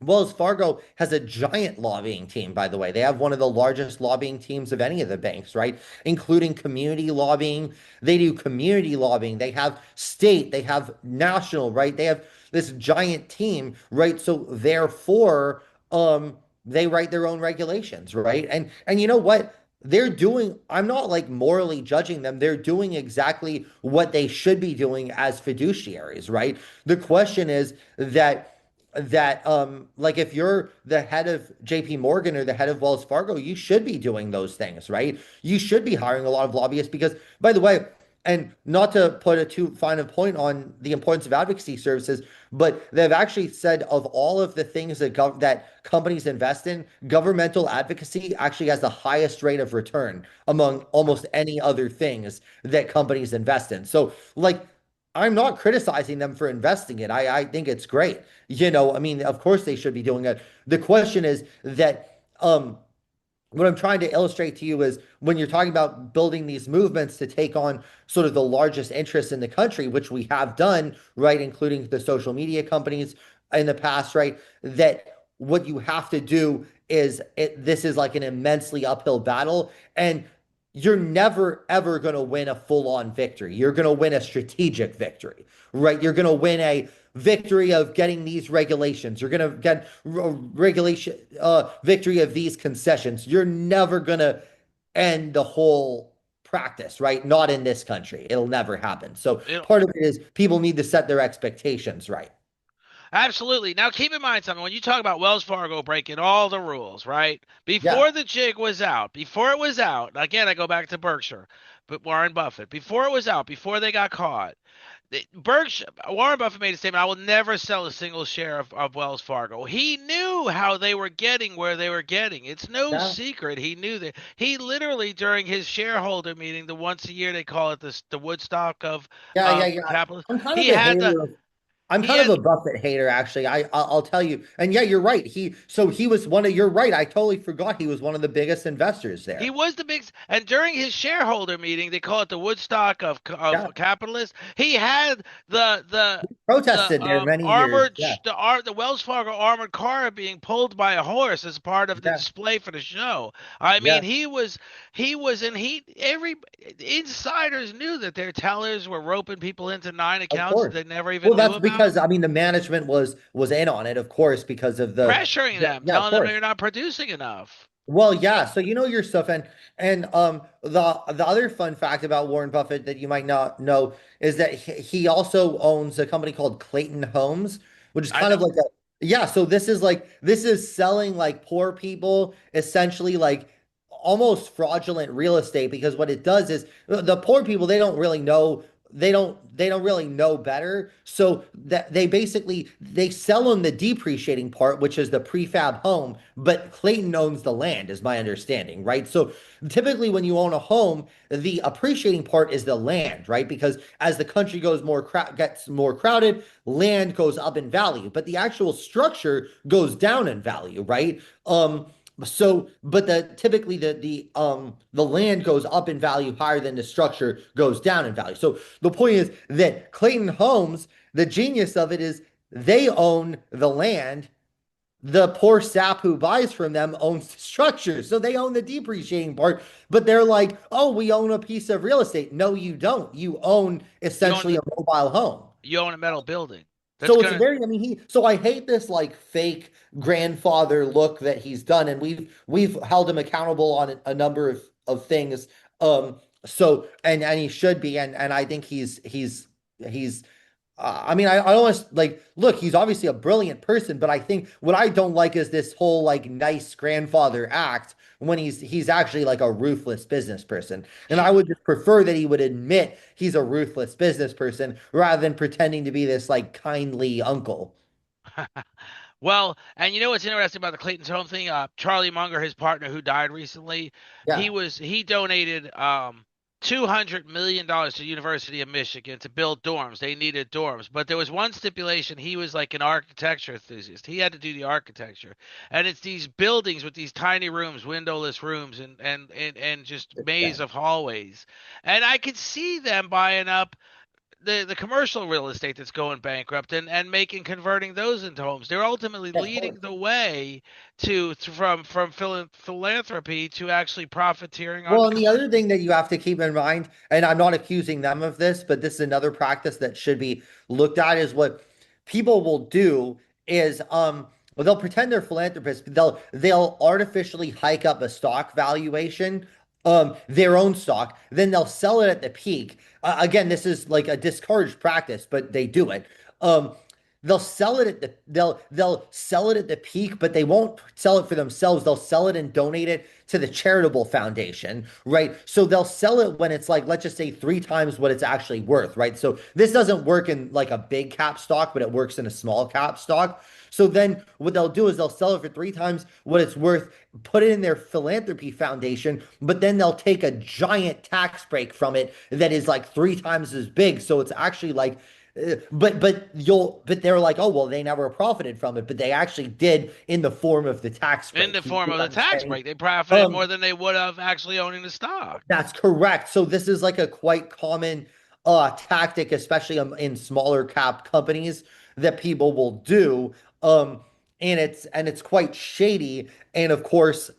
Wells Fargo has a giant lobbying team, by the way. They have one of the largest lobbying teams of any of the banks, right? Including community lobbying. They do community lobbying. They have state, they have national, right? They have this giant team, right? So therefore, they write their own regulations, right? And you know what? They're doing, I'm not like morally judging them. They're doing exactly what they should be doing as fiduciaries, right? The question is that like if you're the head of JP Morgan or the head of Wells Fargo, you should be doing those things, right? You should be hiring a lot of lobbyists because, by the way, and not to put a too fine a point on the importance of advocacy services, but they've actually said of all of the things that companies invest in, governmental advocacy actually has the highest rate of return among almost any other things that companies invest in. So, like, I'm not criticizing them for investing it. I think it's great. I mean, of course they should be doing it. The question is that what I'm trying to illustrate to you is when you're talking about building these movements to take on sort of the largest interests in the country, which we have done, right, including the social media companies in the past, right, that what you have to do is this is like an immensely uphill battle. And you're never ever going to win a full-on victory. You're going to win a strategic victory, right? You're going to win a victory of getting these regulations. You're going to get regulation victory of these concessions. You're never going to end the whole practice, right? Not in this country. It'll never happen. So It, part of it is people need to set their expectations right. Absolutely. Now, keep in mind something. When you talk about Wells Fargo breaking all the rules, right? Yeah. Before the jig was out, before it was out, again, I go back to Berkshire, but Warren Buffett, before it was out, before they got caught, Berkshire, Warren Buffett made a statement, I will never sell a single share of Wells Fargo. He knew how they were getting where they were getting. It's no Yeah. secret. He knew that. He literally, during his shareholder meeting, the once a year they call it the Woodstock Yeah, yeah, of yeah. capitalism, I'm kind he of a had hater the, of I'm he kind of had a Buffett hater, actually. I'll tell you. And yeah, you're right. He was one of, you're right. I totally forgot he was one of the biggest investors He there. was the big, and during his shareholder meeting, they call it the Woodstock of Yeah. capitalists. He had the Protested there many years. armored Yeah. the Wells Fargo armored car being pulled by a horse as part of the Yeah. display for the show. I mean, Yeah. he was, and he every insiders knew that their tellers were roping people into nine Of accounts that course. they never even Well, knew that's about, because I mean the management was in on it, of course, because of pressuring them, yeah, of telling them course. they're not producing enough. Well, So yeah. So you know your stuff, and the other fun fact about Warren Buffett that you might not know is that he also owns a company called Clayton Homes, which is I kind of know. like a yeah. So this is selling like poor people essentially like almost fraudulent real estate because what it does is the poor people they don't really know they don't really know better so that they sell on the depreciating part which is the prefab home but Clayton owns the land is my understanding right so typically when you own a home the appreciating part is the land right because as the country gets more crowded land goes up in value but the actual structure goes down in value right but typically the land goes up in value higher than the structure goes down in value. So the point is that Clayton Homes, the genius of it is they own the land. The poor sap who buys from them owns the structure. So they own the depreciating part, but they're like, oh, we own a piece of real estate. No, you don't. You own You own essentially a mobile home. you own a metal building. That's So it's gonna very, I mean, so I hate this like fake grandfather look that he's done, and we've held him accountable on a number of things. And he should be, and I think he's I mean, I almost like look, he's obviously a brilliant person, but I think what I don't like is this whole like nice grandfather act when he's actually like a ruthless business person. And I would just prefer that he would admit he's a ruthless business person rather than pretending to be this like kindly uncle. Well, and you know what's interesting about the Clayton's Home thing? Charlie Munger, his partner who died recently, Yeah, he donated $200 million to the University of Michigan to build dorms. They needed dorms, but there was one stipulation. He was like an architecture enthusiast. He had to do the architecture, and it's these buildings with these tiny rooms, windowless rooms, and just it's maze sad. of hallways. And I could see them buying up the commercial real estate that's going bankrupt and making converting those into homes. They're ultimately Of course. leading the way from philanthropy to actually profiteering on Well, the and the other commercial. thing that you have to keep in mind, and I'm not accusing them of this, but this is another practice that should be looked at, is what people will do is well, they'll pretend they're philanthropists, but they'll artificially hike up a stock valuation, their own stock, then they'll sell it at the peak. Again, this is like a discouraged practice, but they do it. Um, they'll sell it at the peak, but they won't sell it for themselves. They'll sell it and donate it to the charitable foundation, right? So they'll sell it when it's like, let's just say three times what it's actually worth, right? So this doesn't work in like a big cap stock, but it works in a small cap stock. So then what they'll do is they'll sell it for three times what it's worth, put it in their philanthropy foundation, but then they'll take a giant tax break from it that is like three times as big. So it's actually like but they're like, oh well, they never profited from it, but they actually did in the form of the tax In the break. You form see of what the I'm tax saying? break. They profited Um, more than they would have actually owning the stock. that's correct. So this is like a quite common tactic, especially in smaller cap companies that people will do. Um, and it's quite shady. And of course,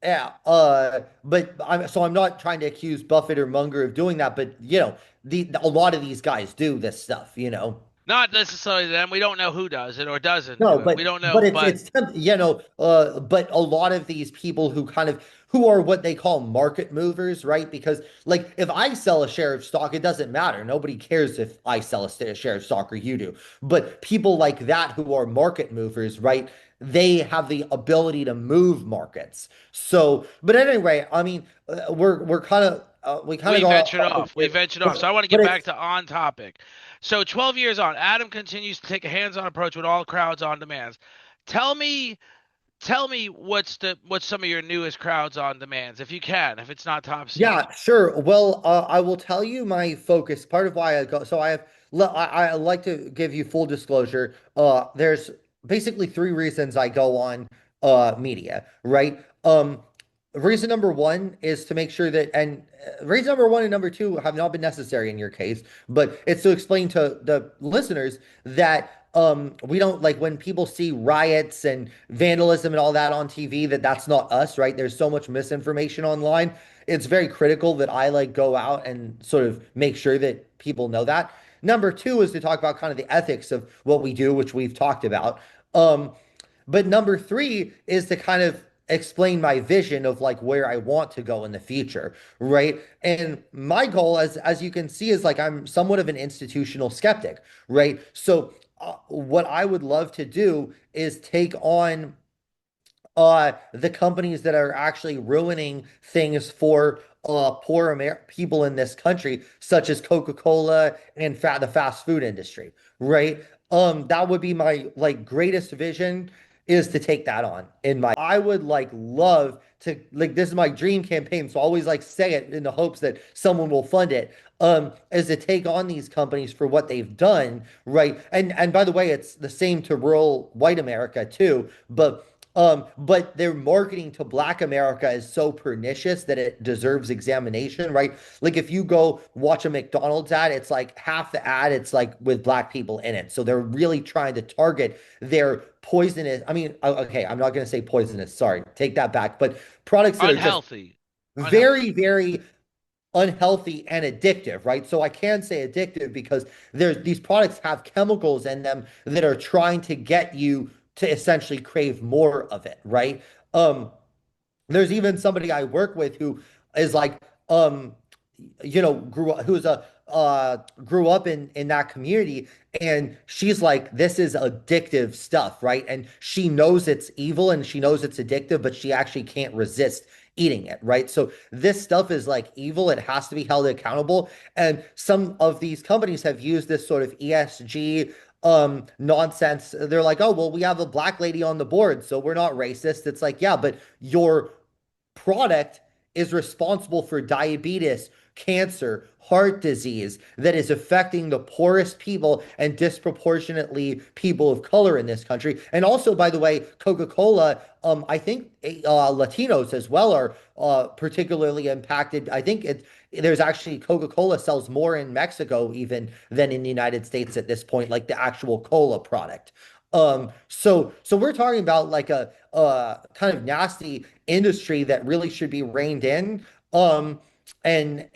yeah, but I'm not trying to accuse Buffett or Munger of doing that, but a lot of these guys do this stuff, you know. Not necessarily them. We don't know who does it or doesn't No, do it. We but don't but know, it's but but a lot of these people who are what they call market movers, right? Because like if I sell a share of stock, it doesn't matter. Nobody cares if I sell a share of stock or you do. But people like that who are market movers, right? They have the ability to move markets. So, but anyway, I mean, we're kind of we kind of we got off ventured topic off. We here, ventured off. So I want to but get back it's to on topic. So 12 years on, Adam continues to take a hands-on approach with all crowds on demands. Tell me, tell me what's some of your newest crowds on demands, if you can, if it's not top secret. Yeah, sure. Well, I will tell you my focus. Part of why I go, so I have, I like to give you full disclosure. There's basically three reasons I go on media, right? Reason number one is to make sure that, and reason number one and number two have not been necessary in your case, but it's to explain to the listeners that we don't like when people see riots and vandalism and all that on TV, that's not us, right? There's so much misinformation online. It's very critical that I like go out and sort of make sure that people know that. Number two is to talk about kind of the ethics of what we do, which we've talked about. Um, but number three is to kind of explain my vision of like where I want to go in the future, right? And my goal, as you can see, is like I'm somewhat of an institutional skeptic, right? So what I would love to do is take on the companies that are actually ruining things for poor people in this country, such as Coca-Cola and the fast food industry, right? That would be my like greatest vision is to take that on in my I would like love to like this is my dream campaign, so I always like say it in the hopes that someone will fund it. Is to take on these companies for what they've done, right? And by the way, it's the same to rural white America too, but their marketing to Black America is so pernicious that it deserves examination, right? Like if you go watch a McDonald's ad, it's like half the ad, it's like with Black people in it. So they're really trying to target their poisonous. I mean, okay, I'm not going to say poisonous. Sorry, take that back. But products that are just Unhealthy. very, Unhealthy. very unhealthy and addictive, right? So I can say addictive because there's these products have chemicals in them that are trying to get you to essentially crave more of it, right? Um, there's even somebody I work with who is like, grew up in that community, and she's like, this is addictive stuff, right? And she knows it's evil and she knows it's addictive, but she actually can't resist eating it, right? So this stuff is like evil. It has to be held accountable. And some of these companies have used this sort of ESG nonsense. They're like, oh, well, we have a Black lady on the board, so we're not racist. It's like, yeah, but your product is responsible for diabetes, cancer, heart disease that is affecting the poorest people and disproportionately people of color in this country. And also, by the way, Coca-Cola, I think Latinos as well are particularly impacted. I think there's actually Coca-Cola sells more in Mexico even than in the United States at this point, like the actual cola product. So we're talking about like a kind of nasty industry that really should be reined in. Um, and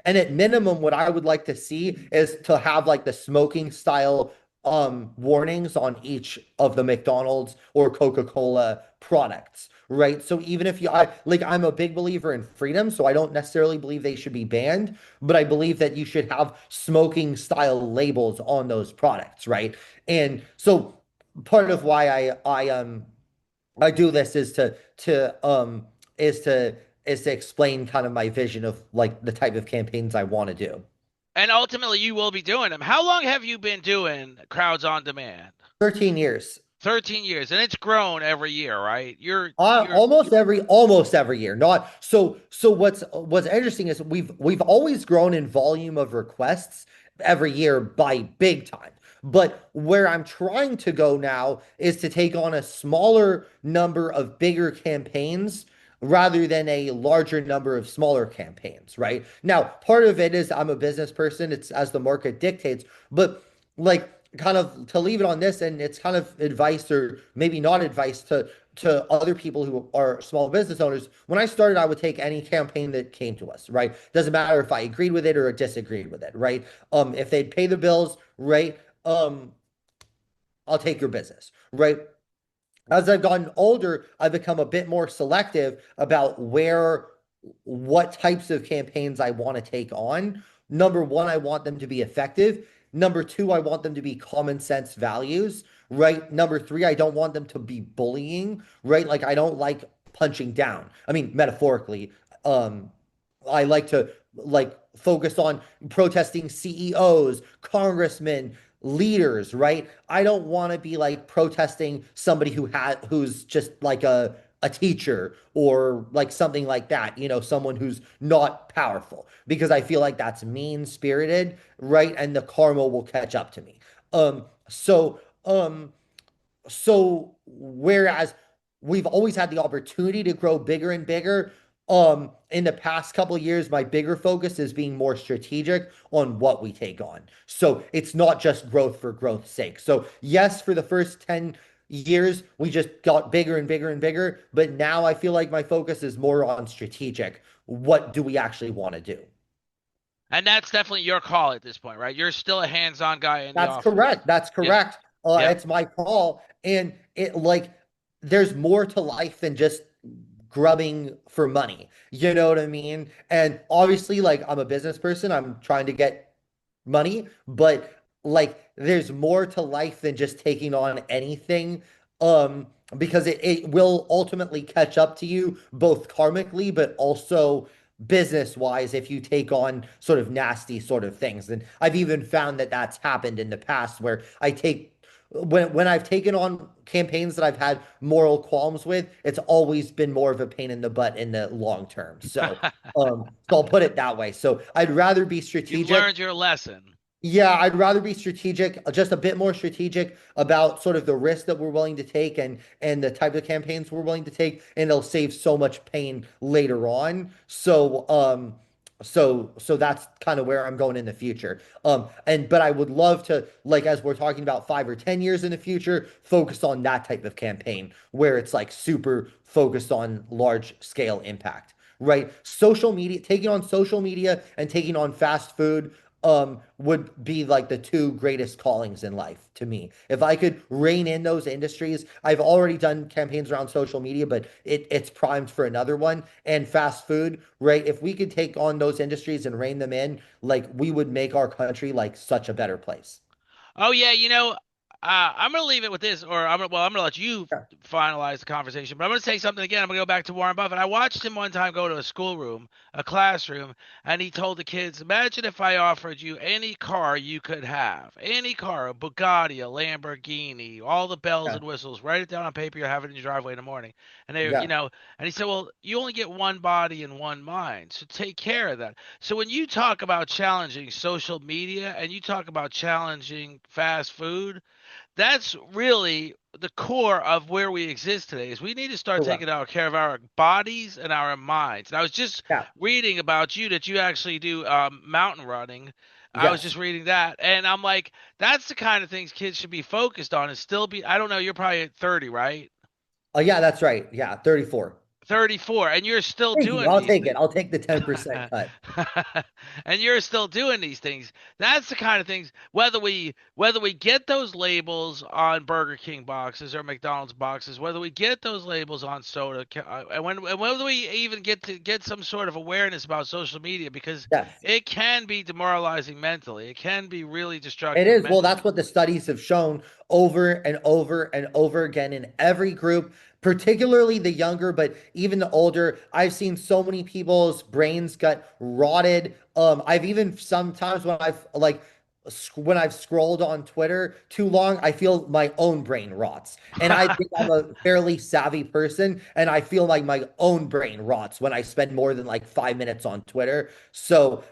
at minimum, what I would like to see is to have like the smoking style warnings on each of the McDonald's or Coca-Cola products, right? So even if I'm a big believer in freedom, so I don't necessarily believe they should be banned, but I believe that you should have smoking style labels on those products, right? And so part of why I do this is to is to explain kind of my vision of like the type of campaigns I want to do. And ultimately, you will be doing them. How long have you been doing crowds on demand? 13 years. 13 years, and it's grown every year, right? You're Almost every year. Not so so what's interesting is we've always grown in volume of requests every year by big time. But where I'm trying to go now is to take on a smaller number of bigger campaigns rather than a larger number of smaller campaigns, right? Now, part of it is I'm a business person, it's as the market dictates, but like kind of to leave it on this, and it's kind of advice or maybe not advice to other people who are small business owners. When I started, I would take any campaign that came to us, right? Doesn't matter if I agreed with it or disagreed with it, right? If they'd pay the bills, right? I'll take your business, right? As I've gotten older, I've become a bit more selective about what types of campaigns I want to take on. Number one, I want them to be effective. Number two, I want them to be common sense values, right? Number three, I don't want them to be bullying, right? Like I don't like punching down. I mean, metaphorically, um, I like to like focus on protesting CEOs, congressmen, leaders, right? I don't want to be like protesting somebody who's just like a teacher or like something like that, someone who's not powerful because I feel like that's mean-spirited, right? And the karma will catch up to me. Um so um so whereas we've always had the opportunity to grow bigger and bigger, in the past couple of years, my bigger focus is being more strategic on what we take on. So it's not just growth for growth's sake. So yes, for the first 10 years, we just got bigger and bigger and bigger, but now I feel like my focus is more on strategic. What do we actually want to do? and that's definitely your call at this point, right? You're still a hands-on guy in the That's office. correct. That's Yeah. correct. Yep. It's my call. And it like there's more to life than just grubbing for money. You know what I mean? And obviously, like I'm a business person, I'm trying to get money, but like there's more to life than just taking on anything. Um, because it will ultimately catch up to you both karmically, but also business wise if you take on sort of nasty sort of things. And I've even found that that's happened in the past where when I've taken on campaigns that I've had moral qualms with, it's always been more of a pain in the butt in the long term. So I'll put it that way. So I'd rather be You've strategic. learned your lesson. Yeah, I'd rather be strategic, just a bit more strategic about sort of the risk that we're willing to take and the type of campaigns we're willing to take, and it'll save so much pain later on. So that's kind of where I'm going in the future. But I would love to, like as we're talking about 5 or 10 years in the future, focus on that type of campaign where it's like super focused on large scale impact, right? Social media, taking on social media and taking on fast food would be like the two greatest callings in life to me. If I could rein in those industries, I've already done campaigns around social media, but it's primed for another one. And fast food, right? If we could take on those industries and rein them in, like we would make our country like such a better place. Oh yeah, I'm gonna leave it with this, or I'm gonna let you Yeah. finalize the conversation. But I'm gonna say something again. I'm gonna go back to Warren Buffett. I watched him one time go to a schoolroom, a classroom, and he told the kids, "Imagine if I offered you any car you could have, any car, a Bugatti, a Lamborghini, all the bells Yeah. and whistles. Write it down on paper. You have it in your driveway in the morning." And they, Yeah. and he said, "Well, you only get one body and one mind, so take care of that." So when you talk about challenging social media and you talk about challenging fast food, that's really the core of where we exist today. Is we need to start Correct. taking care of our bodies and our minds. And I was just Yeah. reading about you that you actually do mountain running. I was Yes. just reading that, and I'm like, that's the kind of things kids should be focused on and still be. I don't know. You're probably at 30, right? Oh, yeah, that's right. Yeah, 34. 34, and you're still Thank you. doing I'll these take it. things. I'll take the 10% cut. And you're still doing these things. That's the kind of things, whether we get those labels on Burger King boxes or McDonald's boxes, whether we get those labels on soda, and whether we even get some sort of awareness about social media, because Yes. it can be demoralizing mentally. It can be really It destructive is. Well, mentally. that's what the studies have shown over and over and over again in every group, particularly the younger, but even the older. I've seen so many people's brains get rotted. I've even sometimes when I've scrolled on Twitter too long, I feel my own brain rots. And I think I'm a fairly savvy person, and I feel like my own brain rots when I spend more than like 5 minutes on Twitter. So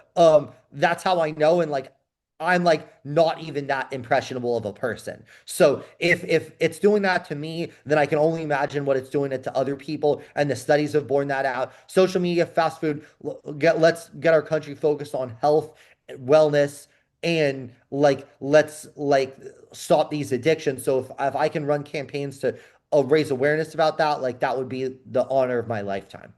that's how I know. And like I'm like not even that impressionable of a person. So if it's doing that to me, then I can only imagine what it's doing it to other people. And the studies have borne that out. Social media, fast food, let's get our country focused on health, wellness, and like let's like stop these addictions. So if I can run campaigns to raise awareness about that, like that would be the honor of my lifetime.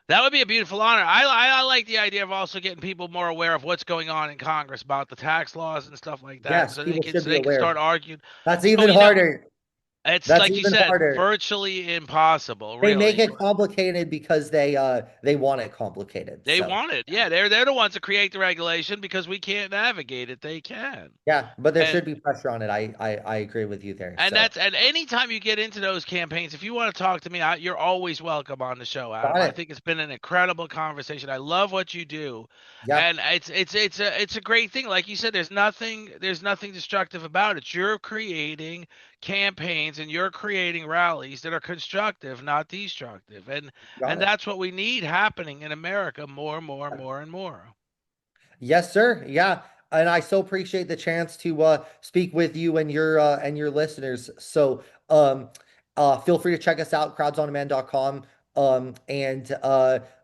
That would be a beautiful honor. I like the idea of also getting people more aware of what's going on in Congress about the tax laws and stuff like that, Yes, so people should be they can aware. start arguing. That's So even harder. it's That's like you even said, harder. virtually impossible, They make really. it complicated because they want it complicated. They So want it. Yeah, they're the ones that create the regulation because we can't navigate it. They can. yeah, but there And should be pressure on it. I agree with you there. And So that's and anytime you get into those campaigns, if you want to talk to me, you're always welcome on the show, Adam. got I it. think it's been an incredible conversation. I love what you do, Yep. and it's a great thing. Like you said, there's nothing destructive about it. You're creating campaigns and you're creating rallies that are constructive, not destructive, and Got it. that's what we need happening in America more and more and more and more. Yes, sir. Yeah. And I so appreciate the chance to speak with you and your listeners. So feel free to check us out, crowdsondemand.com. And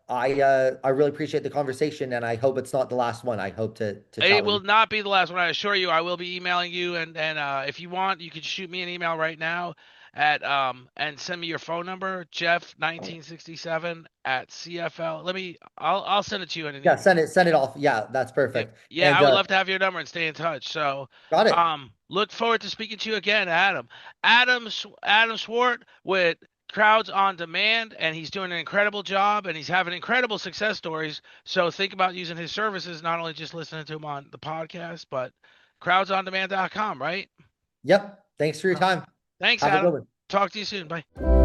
I really appreciate the conversation, and I hope it's not the last one. I hope to chat It with will you. not be the last one. I assure you. I will be emailing you, and if you want, you can shoot me an email right now at and send me your phone number, Jeff1967 at CFL. I'll send it to you in an Yeah, email. send it off. Yeah, that's Yeah, perfect. yeah, And I would love to have your number and stay in touch. So, got it. look forward to speaking to you again, Adam. Adam Swart with Crowds on Demand, and he's doing an incredible job, and he's having incredible success stories. So think about using his services, not only just listening to him on the podcast, but crowdsondemand.com, right? Yep. Thanks for your Uh, time. Thanks, Have a good Adam. one. Talk to you soon. Bye.